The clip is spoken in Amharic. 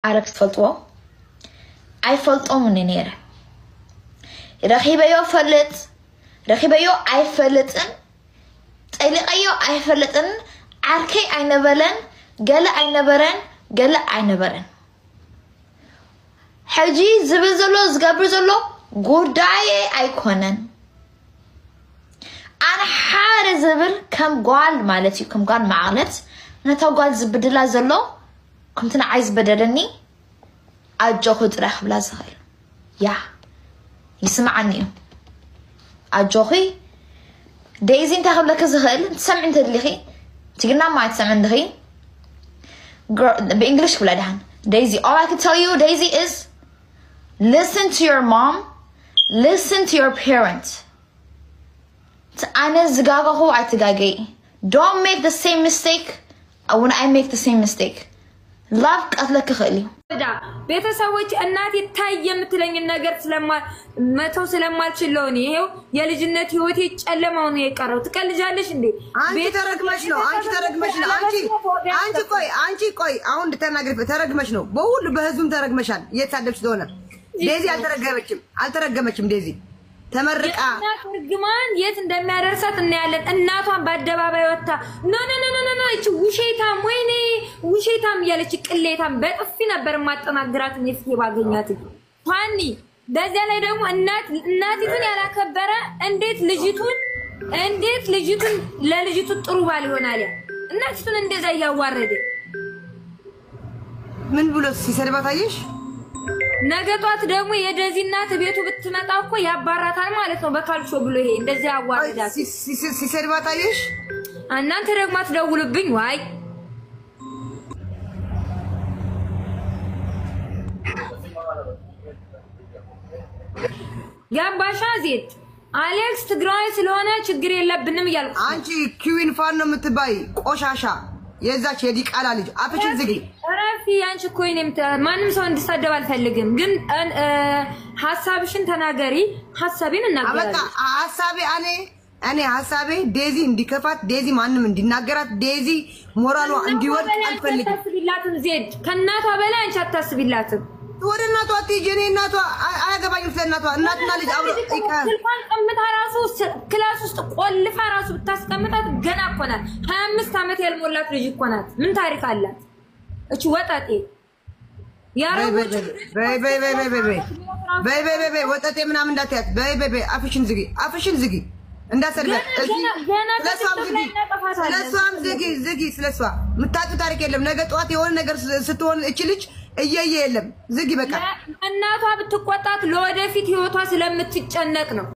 عرفت فلطوا أي فلطوا من نيرة رخيبة يو فلت رخيبة يو أي فلتن تقلق يو أي فلتن عركي أي نبلن قلق أي نبرن قلق أي نبرن حجي زبل زلو زقبر زلو قرداي أي كونن أنا حار زبل كم قال مالتي كم قال معالت أنا تو قال زبدلا زلو كنت أنا عايز بدلني أجوخد رخ بلا زغير يا يسمعني أجوخي دايزي انت قبلك زغير تسمع انت اللي تقولنا ما تسمع عندي بإنجليش كلها دهن Daisy all I can tell you Daisy is listen to your mom listen to your parent أنا زجاجة هو عتجاجي don't make the same mistake when I make the same mistake love قتلك خلي ቤተሰቦች እናት ይታየ ምትለኝ ነገር መተው ስለማልችለውኝ ይሄው የልጅነት ህይወቴ ጨለማው ነው የቀረው ትቀልጃለሽ እንዴ አንቺ ተረግመሽ ነው አንቺ ቆይ አሁን ተረግመሽ ነው በሁሉ በህዝብም ተረግመሻል እየታደብሽ ሆነ ዴዚ አልተረገመችም ዴዚ ተመርቃ ተርግማን የት እንደሚያደርሳት እናያለን እናቷን በአደባባይ ወጣ ኖ እቺ ውሸታም ያለች ቅሌታም በጥፊ ነበር ማጠናግራት ነፍሴ ባገኛት ፋኒ በዚያ ላይ ደግሞ እናቲቱን ያላከበረ እንዴት ልጅቱን ለልጅቱ ጥሩ ባል ይሆናል እናቲቱን እንደዛ ያዋረደ ምን ብሎ ሲሰርባት አየሽ ነገጧት ደግሞ የደዚ እናት ቤቱ ብትመጣ እኮ ያባራታል ማለት ነው በካልቾ ብሎ ይሄ እንደዚህ ያዋረዳት ሲሰርባት አየሽ እናንተ ደግሞ አትደውሉብኝ ዋይ ያባሻ ዜት አሌክስ ትግራይ ስለሆነ ችግር የለብንም ይያልኩ አንቺ ኪዊን ፋን ነው የምትባይ ቆሻሻ የዛች የዲቃላ ልጅ አፍሽን ዝጊ አራፊ አንቺ ኮይኔም ማንም ሰው እንድሳደብ አልፈልግም ግን ሐሳብሽን ተናገሪ ሐሳቤን እናገራለሁ አበቃ ሐሳቤ እኔ ሐሳቤ ዴዚ እንዲከፋት ዴዚ ማንንም እንዲናገራት ዴዚ ሞራሏ እንዲወድቅ አልፈልግም አታስቢላትም ዜድ ከናቷ በላይ አንቺ አታስቢላትም ወደ እናቷ አትይጀኔ እናቷ አያገባኝም ስለናቷ እናትና ልጅ አብሮ ይካል ስልኳን ቀምታ ራሱ ክላስ ውስጥ ቆልፋ ራሱ ብታስቀምጣት ገና ቆናት 25 ዓመት ያልሞላት ልጅ ቆናት ምን ታሪክ አላት እቺ ወጣጤ ያረው በይ ወጣጤ ምናምን እንዳትያት በይ አፍሽን ዝጊ እንዳሰርጋት ስለሷም ዝጊ ስለሷ ምታጡ ታሪክ የለም ነገ ጧት የሆነ ነገር ስትሆን እቺ ልጅ እየየ የለም ዝጊ በቃ እናቷ ብትቆጣት ለወደፊት ህይወቷ ስለምትጨነቅ ነው